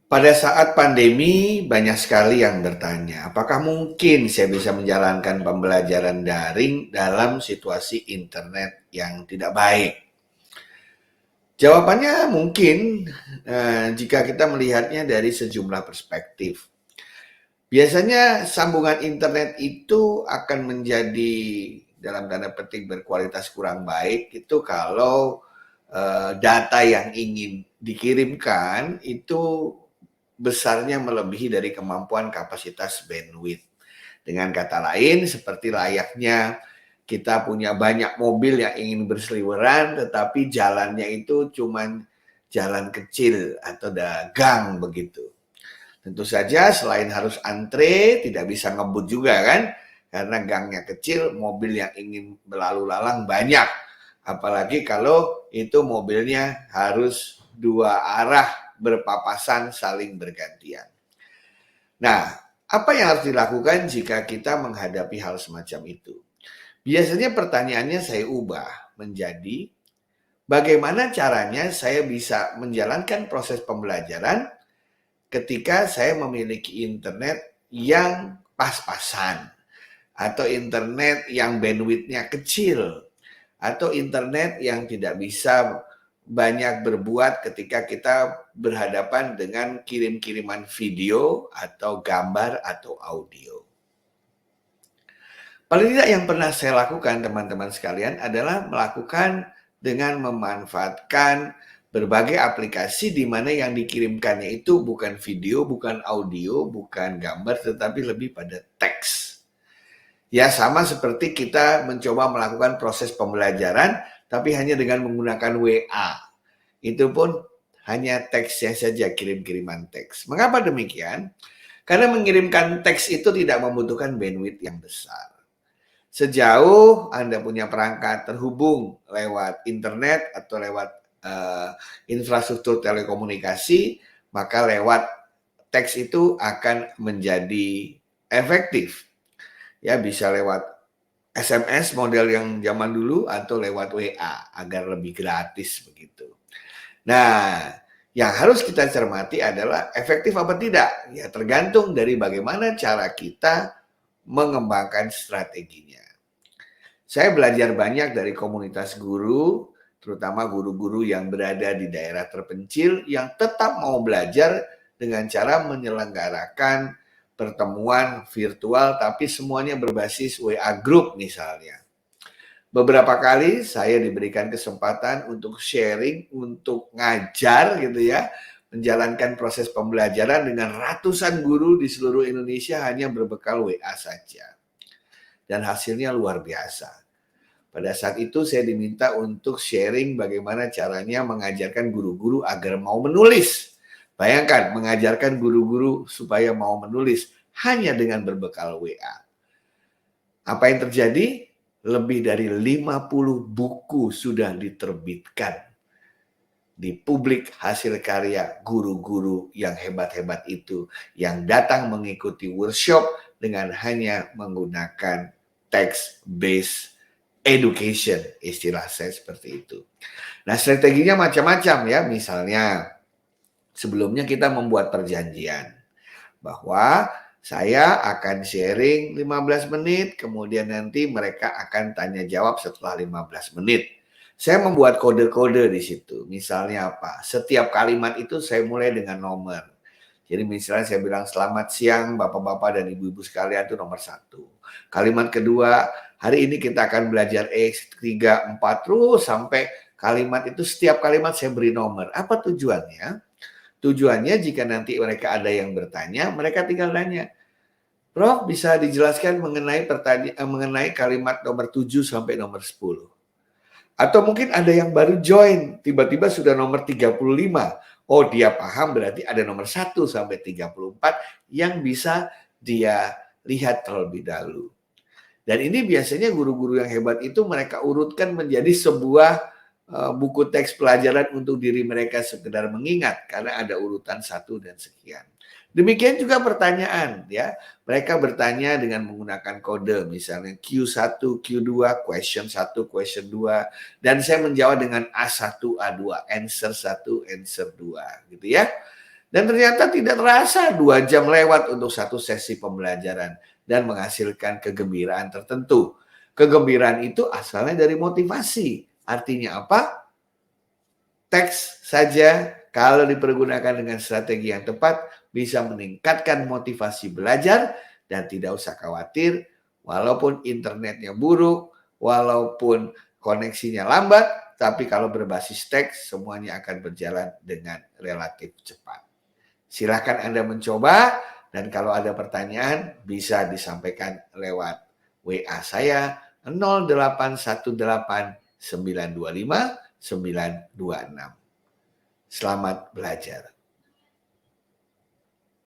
Pada saat pandemi, banyak sekali yang bertanya, apakah mungkin saya bisa menjalankan pembelajaran daring dalam situasi internet yang tidak baik? Jawabannya mungkin jika kita melihatnya dari sejumlah perspektif. Biasanya sambungan internet itu akan menjadi dalam tanda petik berkualitas kurang baik itu kalau data yang ingin dikirimkan itu besarnya melebihi dari kemampuan kapasitas bandwidth. Dengan kata lain, seperti layaknya kita punya banyak mobil yang ingin berseliweran, tetapi jalannya itu cuma jalan kecil atau gang begitu. Tentu saja selain harus antre, tidak bisa ngebut juga kan, karena gangnya kecil, mobil yang ingin berlalu lalang banyak. Apalagi kalau itu mobilnya harus dua arah berpapasan saling bergantian. Nah, apa yang harus dilakukan jika kita menghadapi hal semacam itu? Biasanya pertanyaannya saya ubah menjadi bagaimana caranya saya bisa menjalankan proses pembelajaran ketika saya memiliki internet yang pas-pasan atau internet yang bandwidth-nya kecil atau internet yang tidak bisa banyak berbuat ketika kita berhadapan dengan kirim-kiriman video atau gambar atau audio. Paling tidak yang pernah saya lakukan teman-teman sekalian adalah melakukan dengan memanfaatkan berbagai aplikasi di mana yang dikirimkannya itu bukan video, bukan audio, bukan gambar, tetapi lebih pada teks. Ya sama seperti kita mencoba melakukan proses pembelajaran, tapi hanya dengan menggunakan WA. Itu pun hanya teksnya saja, kirim-kiriman teks. Mengapa demikian? Karena mengirimkan teks itu tidak membutuhkan bandwidth yang besar. Sejauh Anda punya perangkat terhubung lewat internet atau lewat infrastruktur telekomunikasi, maka lewat teks itu akan menjadi efektif. Ya, bisa lewat SMS model yang zaman dulu atau lewat WA agar lebih gratis begitu. Nah, yang harus kita cermati adalah efektif apa tidak? Ya, tergantung dari bagaimana cara kita mengembangkan strateginya. Saya belajar banyak dari komunitas guru, terutama guru-guru yang berada di daerah terpencil yang tetap mau belajar dengan cara menyelenggarakan pertemuan virtual tapi semuanya berbasis WA Group misalnya. Beberapa kali saya diberikan kesempatan untuk sharing, untuk ngajar gitu ya, menjalankan proses pembelajaran dengan ratusan guru di seluruh Indonesia hanya berbekal WA saja. Dan hasilnya luar biasa. Pada saat itu saya diminta untuk sharing bagaimana caranya mengajarkan guru-guru agar mau menulis. Bayangkan mengajarkan guru-guru supaya mau menulis hanya dengan berbekal WA. Apa yang terjadi? Lebih dari 50 buku sudah diterbitkan di publik hasil karya guru-guru yang hebat-hebat itu yang datang mengikuti workshop dengan hanya menggunakan text-based education, istilah saya seperti itu. Nah, strateginya macam-macam ya. Misalnya, sebelumnya kita membuat perjanjian bahwa saya akan sharing 15 menit, kemudian nanti mereka akan tanya jawab setelah 15 menit. Saya membuat kode-kode di situ. Misalnya apa? Setiap kalimat itu saya mulai dengan nomor. Jadi misalnya saya bilang selamat siang Bapak-Bapak dan Ibu-Ibu sekalian itu nomor 1. Kalimat kedua, hari ini kita akan belajar X, 3, 4, terus sampai kalimat itu setiap kalimat saya beri nomor. Apa tujuannya? Tujuannya jika nanti mereka ada yang bertanya, mereka tinggal nanya, Prof bisa dijelaskan mengenai kalimat nomor 7 sampai nomor 10. Atau mungkin ada yang baru join, tiba-tiba sudah nomor 35. Oh, dia paham berarti ada nomor 1 sampai 34 yang bisa dia lihat terlebih dahulu. Dan ini biasanya guru-guru yang hebat itu mereka urutkan menjadi sebuah buku teks pelajaran untuk diri mereka sekedar mengingat karena ada urutan 1 dan sekian. Demikian juga pertanyaan ya. Mereka bertanya dengan menggunakan kode misalnya Q1, Q2, question 1, question 2 dan saya menjawab dengan A1, A2, answer 1, answer 2 gitu ya. Dan ternyata tidak terasa 2 jam lewat untuk satu sesi pembelajaran dan menghasilkan kegembiraan tertentu. Kegembiraan itu asalnya dari motivasi. Artinya apa? Teks saja kalau dipergunakan dengan strategi yang tepat bisa meningkatkan motivasi belajar dan tidak usah khawatir walaupun internetnya buruk, walaupun koneksinya lambat, tapi kalau berbasis teks semuanya akan berjalan dengan relatif cepat. Silakan Anda mencoba dan kalau ada pertanyaan bisa disampaikan lewat WA saya 0818 925 926. Selamat belajar.